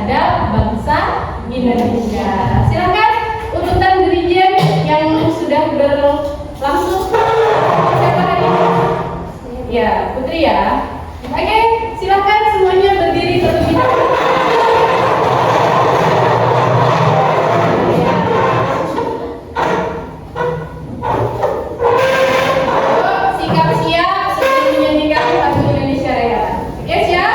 terhadap bangsa Indonesia. Silakan urutan dirijen yang sudah berlangsung. Siapa hari ini? Ya, Putri ya. Oke, silakan semuanya berdiri terlebih dahulu. Sikap siap sebelum menyanyikan lagu Indonesia Raya. Oke, siap?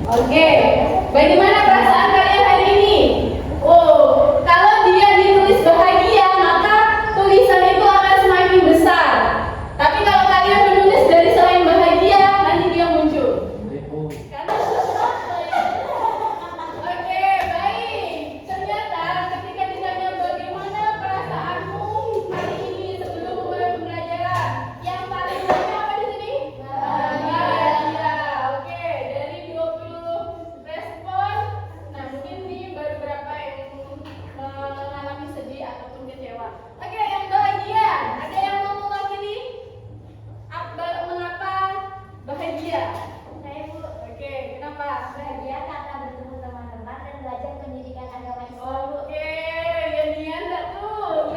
Oke, bagaimana perasaan kalian hari ini? Oh, kalau dia ditulis bahagia, maka tulisan itu akan semakin besar. Tapi kalau kalian menulis dari selain bahagia, nanti dia muncul. Oke, baik. Ternyata ketika ditanya bagaimana perasaanmu hari ini sebelum mulai pembelajaran, yang paling banyak apa di sini? Bahagia. Oke, dari 20 respon, nah mungkin nih baru berapa yang mengalami sedih ataupun kecewa. Oke, yang bahagia, ada yang mau mewakili? Mengapa bahagia? Saya Bu, Oke, kenapa? bahagia karena bertemu teman-teman dan belajar pendidikan agama Islam. Oke, yang Dian enggak tuh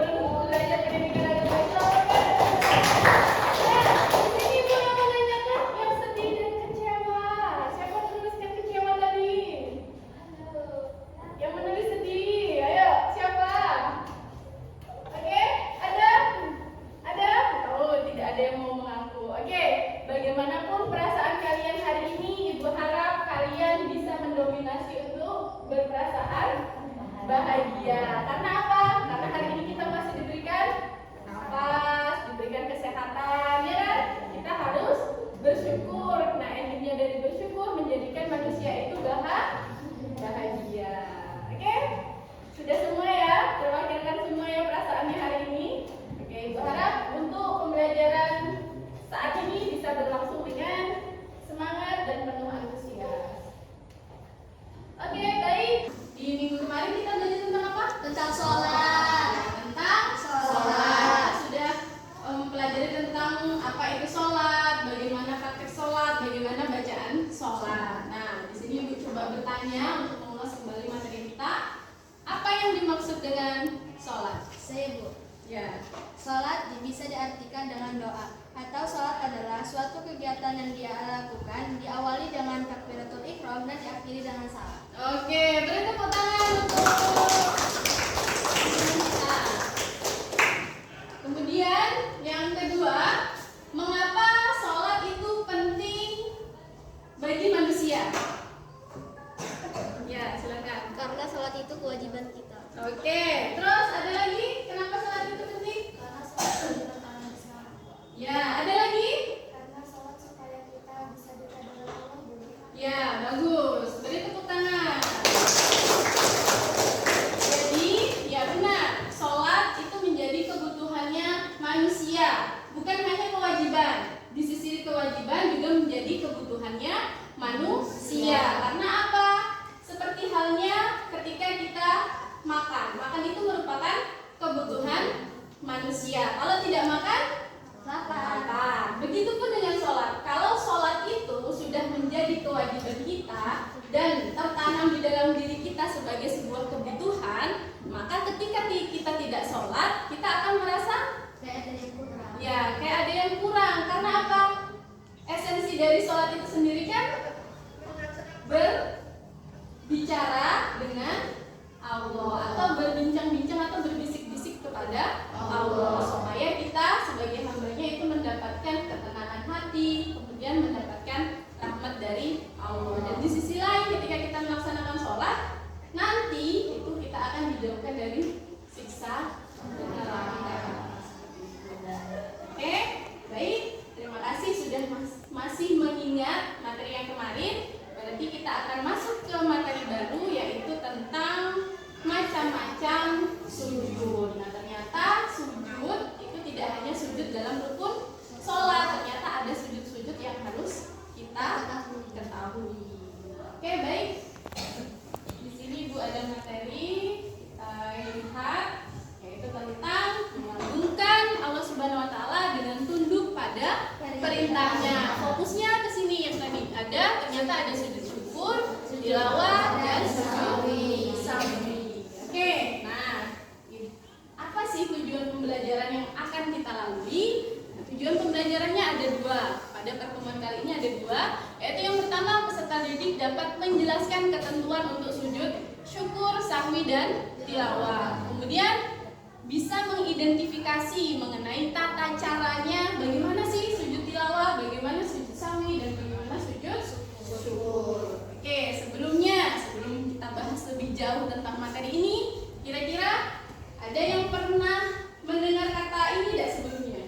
belajar pendidikan agama Islam. Di sini Bu yang menanyakan yang sedih dan kecewa. Siapa menuliskan kecewa tadi? Yang menulis sedih, ayo siapa? Oke, ada? Ada? Oh, tidak ada yang mau mengaku. Oke, bagaimanapun perasaan kalian hari ini, Ibu harap kalian bisa mendominasi untuk berperasaan bahagia. Karena apa? Karena hari ini kita masih diberikan nafas, diberikan kesehatan, ya kan? Kita harus bersyukur. Nah, endingnya dari bersyukur menjadikan manusia itu bahagia. Oke? Sudah semua ya? Terwakilkan semua ya perasaannya hari ini? Oke, Ibu harap untuk pembelajaran saat ini bisa berlangsung dengan semangat dan penuh antusias. Oke, baik. Di minggu kemarin kita belajar tentang apa? Tentang sholat. Tentang sholat. Sudah mempelajari tentang apa itu sholat, bagaimana praktek sholat, bagaimana bacaan sholat. Nah, di sini Ibu coba bertanya untuk mengulas kembali materi kita. Apa yang dimaksud dengan sholat? Saya Bu, Ya. sholat bisa diartikan dengan doa atau sholat adalah suatu kegiatan yang dia lakukan diawali dengan takbiratul ihram dan diakhiri dengan salam. Oke, beri tepuk tangan untuk kita. Kemudian yang kedua, mengapa sholat itu penting bagi manusia? Ya, silakan. Karena sholat itu kewajiban kita. Oke, terus ada lagi? Kenapa sholat itu penting? Karena sholat kewajiban orang Islam. Ya, ada lagi? dari sholat itu sendiri kan berbicara dengan Allah atau berbincang-bincang atau berbisik-bisik kepada Allah supaya kita sebagai hambanya itu mendapatkan ketenangan hati, kemudian mendapatkan rahmat dari Allah. Dan di sisi lain ketika kita melaksanakan sholat, nanti itu kita akan dijauhkan dari siksa neraka. Oke, baik. Terima kasih sudah masih mengingat materi yang kemarin. Berarti kita akan masuk ke materi baru, yaitu tentang macam-macam sujud. Nah, ternyata sujud itu tidak hanya sujud dalam rukun sholat. Ternyata ada sujud-sujud yang harus kita ketahui. Oke, baik. Di sini Ibu ada materi, kita lihat, yaitu tentang mengagungkan Allah Subhanahu wa taala dengan tunduk pada perintahnya. Fokusnya ke sini yang tadi ada, ternyata ada sujud syukur, tilawah, dan sujud sahwi. Oke, nah apa sih tujuan pembelajaran yang akan kita lalui? Nah, tujuan pembelajarannya ada dua. Pada pertemuan kali ini ada dua, yaitu yang pertama, peserta didik dapat menjelaskan ketentuan untuk sujud syukur, sahwi, dan tilawah. Kemudian bisa mengidentifikasi mengenai tata caranya, bagaimana sih sujud tilawah, bagaimana sujud sahwi, dan bagaimana sujud syukur. Oke, sebelum kita bahas lebih jauh tentang materi ini, kira-kira ada yang pernah mendengar kata ini tidak sebelumnya?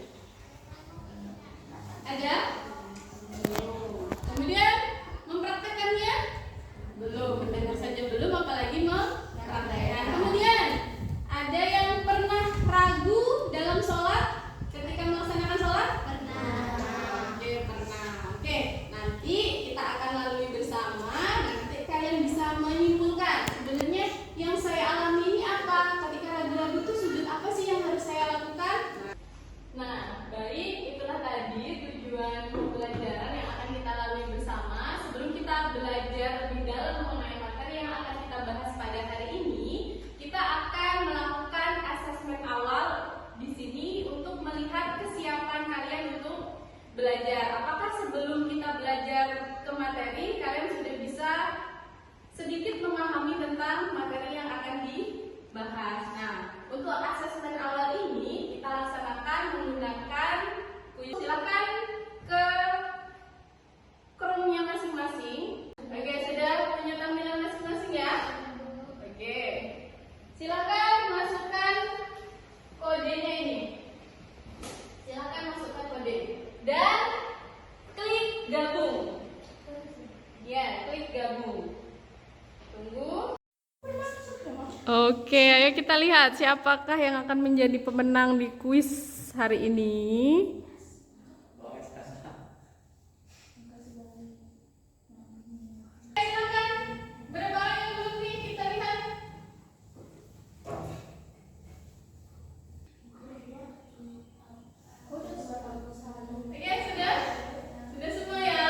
Ada? Belum. Kemudian mempraktekannya? Belum. Mendengar saja belum, apalagi mempraktekkan. Kemudian ada yang pernah ragu dalam sholat ketika melaksanakan sholat? Pernah. Oke, pernah. Oke, nanti kita akan lalui bersama. Nanti kalian bisa menyimpulkan sebenarnya yang saya alami ini apa. Ketika ragu-ragu itu sujud apa sih yang harus saya lakukan? Nah, baik, itulah tadi tujuan pembelajaran yang akan kita lalui bersama. Sebelum kita belajar lebih dalam mengenai materi yang akan kita bahas pada hari ini, kita akan melakukan asesmen awal di sini untuk melihat kesiapan kalian untuk belajar. Apakah sebelum kita belajar ke materi, kalian sudah bisa sedikit memahami tentang materi yang akan dibahas? Nah, untuk asesmen awal ini kita laksanakan menggunakan kuis. Silakan ke Chrome-nya masing-masing. Oke, sudah punya tampilan masing-masing ya? Oke. Silakan masukkan kodenya ini. Silakan masukkan kode dan klik gabung. Ya, klik gabung. Tunggu. Oke, ayo kita lihat siapakah yang akan menjadi pemenang di kuis hari ini. Silakan. Berapa orang yang belum nih? Kita lihat. Oke, sudah? Sudah semua ya?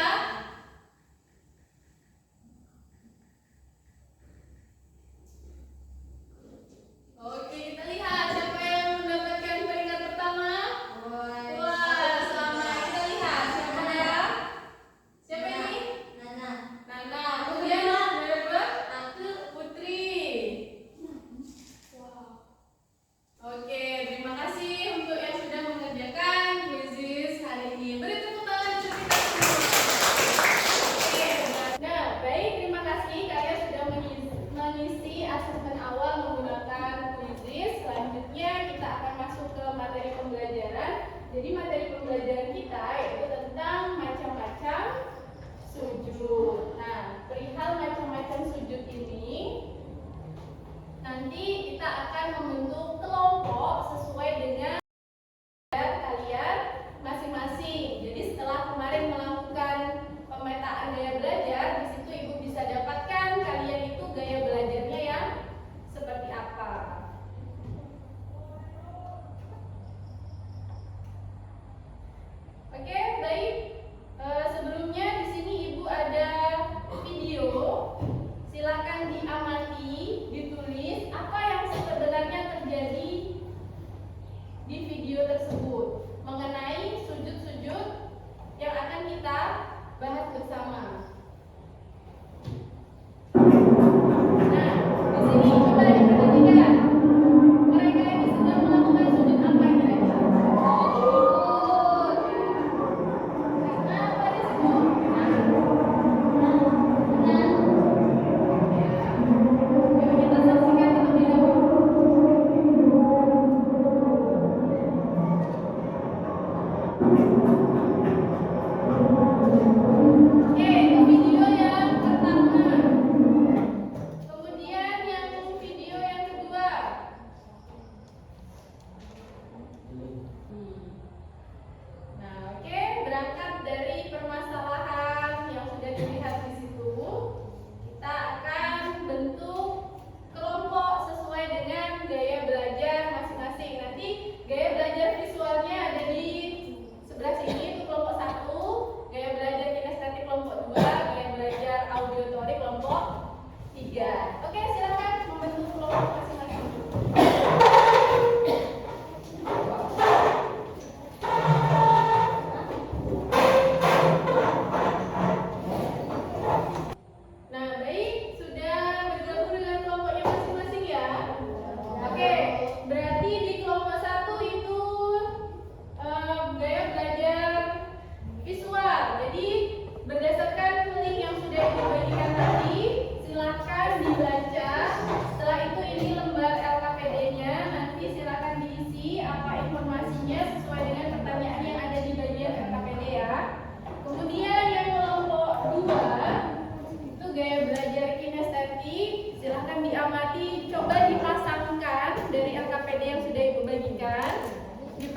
Oke, kita lihat siapa yang mendapatkan peringkat pertama. Wah,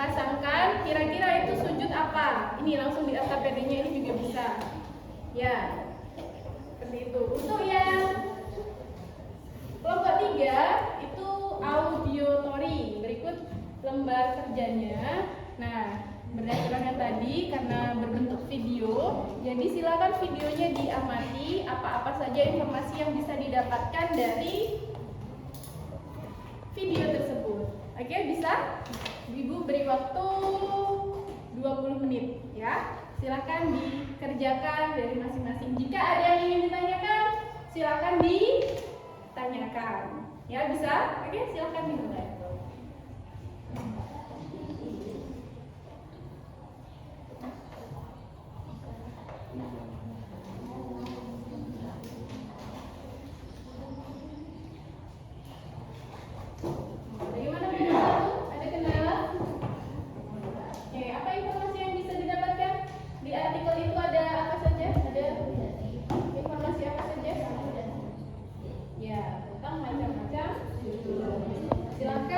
dipasangkan, kira-kira itu sujud apa? Ini langsung di AKPD-nya ini juga bisa. Ya, seperti itu. Untuk yang kelompok 3 itu audiotori. Berikut lembar kerjanya. Nah, berdasarkan yang tadi karena berbentuk video, jadi silakan videonya diamati apa-apa saja informasi yang bisa didapatkan dari video tersebut. Oke, bisa? Ibu beri waktu 20 menit ya. Silakan dikerjakan dari masing-masing. Jika ada yang ingin ditanyakan, silakan ditanyakan. Ya, bisa? Oke, silakan dimulai. Bagaimana Bu? Ada kendala? Oke, apa informasi yang bisa didapatkan? Di artikel itu ada apa saja? Ada informasi apa saja? Ya, tentang macam-macam. Silakan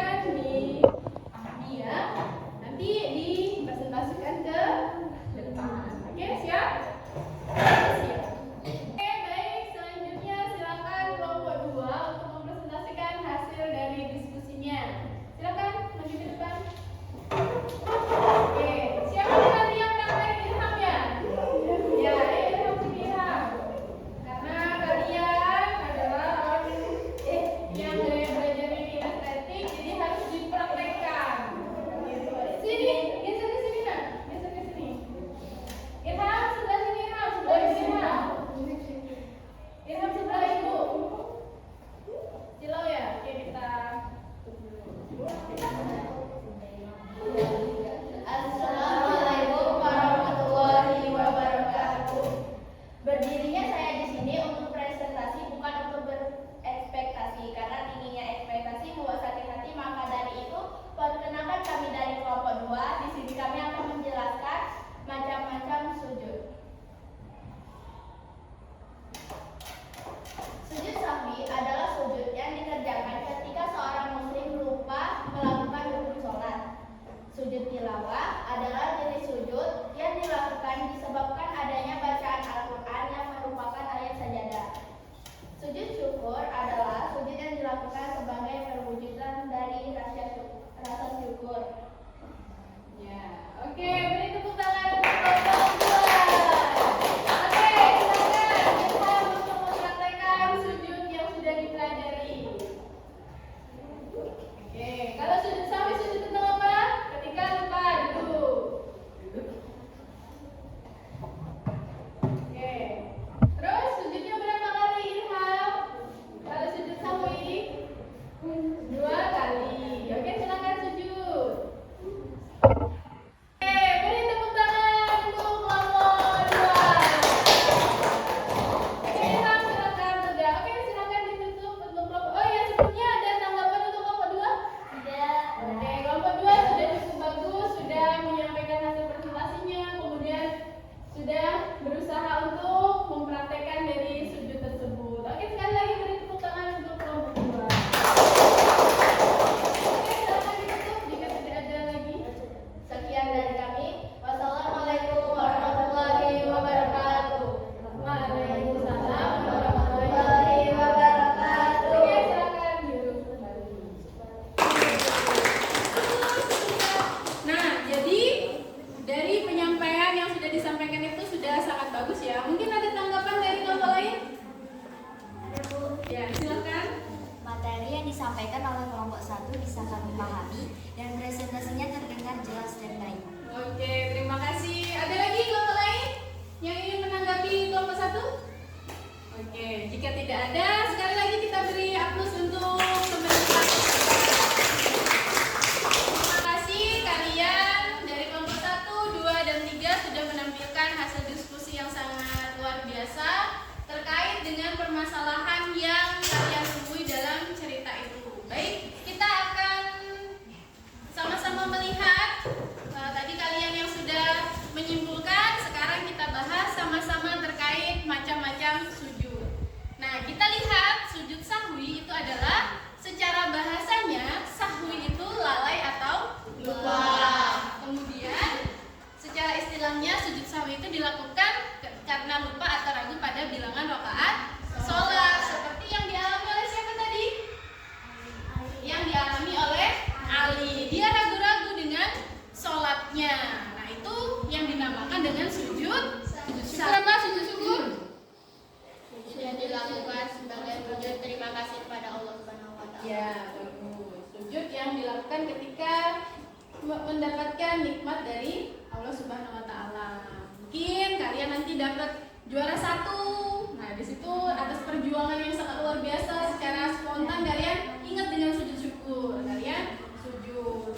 mendapatkan nikmat dari Allah Subhanahu wa taala. Mungkin kalian nanti dapat juara 1. Nah, di situ atas perjuangan yang sangat luar biasa secara spontan kalian ingat dengan sujud syukur. Kalian sujud.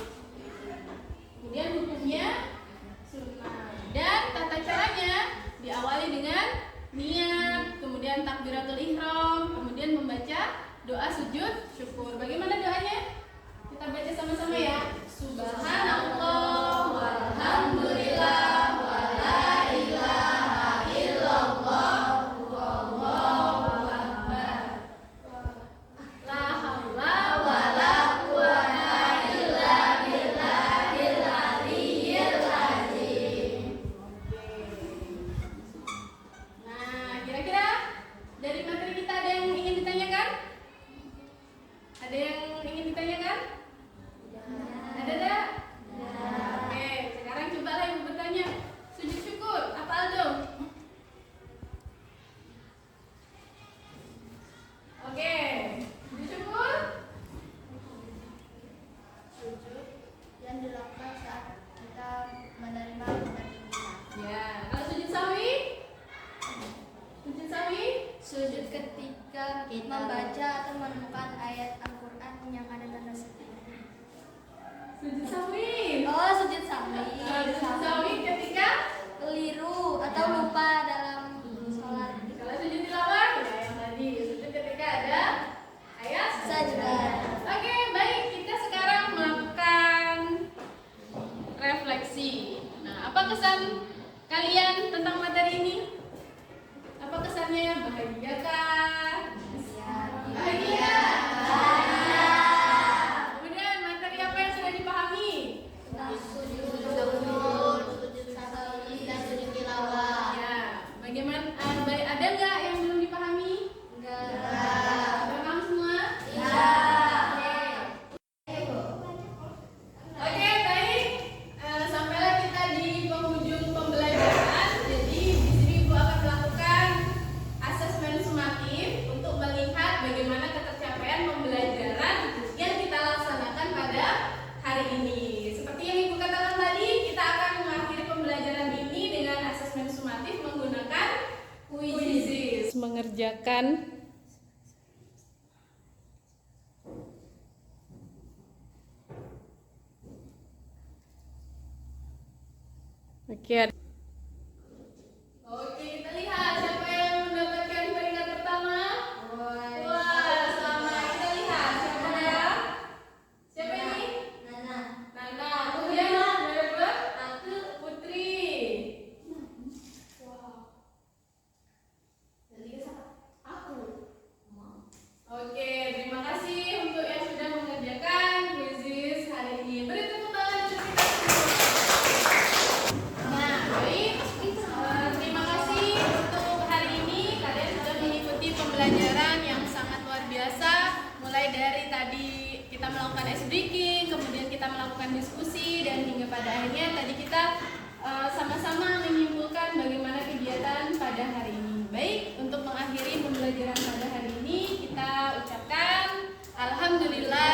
Kemudian hukumnya sunnah. Dan tata caranya diawali dengan niat, kemudian takbiratul ihram, kemudian membaca doa sujud syukur. Bagaimana doanya? Kita baca sama-sama ya. Subhanallah walhamdulillah wala ilaha illallah wallahu akbar. La haula wala quwwata illa billahil aliyyil azim. Nah, kira-kira dari materi kita ada yang ingin ditanyakan? Ada yang ingin ditanyakan? Ada tak? Oke, sekarang cobalah ibu bertanya. Sujud syukur, apa Aldo? Oke, sujud syukur. Sujud yang dilakukan saat kita menerima nikmat Allah. Ya, kalau sujud sawi? Sujud sawi? Sujud ketika membaca atau menemukan ayat Al-Quran yang ada tanda seru. Sujud sawi. Oh, sujud sawi. Sujud sawi ketika Keliru atau lupa dalam sholat. kalau sujud tilawah ya yang tadi sujud ketika ada ayat Sajdah. Oke, baik, kita sekarang melakukan refleksi. Nah, apa kesan kalian tentang materi ini? Apa kesannya? Bahagia kah? Bahagia. Kemudian materi apa yang sudah dipahami? Sujud syukur, sujud sawi, dan sujud tilawah. Ya, bagaimana? Ada nggak yang belum dipahami? Enggak. Sudah paham semua? Iya. Oke, baik. Sampailah kita di penghujung pembelajaran. Jadi di sini Ibu akan melakukan asesmen sumatif untuk melihat bagaimana ketercapaian pembelajaran yang kita laksanakan pada hari ini. Seperti yang Ibu katakan tadi, kita akan mengakhiri pembelajaran ini dengan asesmen sumatif menggunakan quizzes. Mengerjakan Oke. Oke, kita lihat siapa yang mendapatkan peringkat pertama. Wah, selamat. Kita lihat siapa ya? Siapa ini? Nana. Nana. Kemudian yang dapat Putri. Wow. Jadi aku. Oke, terima kasih untuk yang sudah mengerjakan quizzes hari ini. Beri tepuk tangan untuk kita semua. Nah, baik. Terima kasih untuk hari ini kalian sudah mengikuti pembelajaran yang sangat luar biasa. Mulai dari tadi kita melakukan ice breaking, kemudian kita melakukan diskusi, dan hingga pada akhirnya tadi kita sama-sama menyimpulkan bagaimana kegiatan pada hari ini. Baik, untuk mengakhiri pembelajaran pada hari ini kita ucapkan alhamdulillah.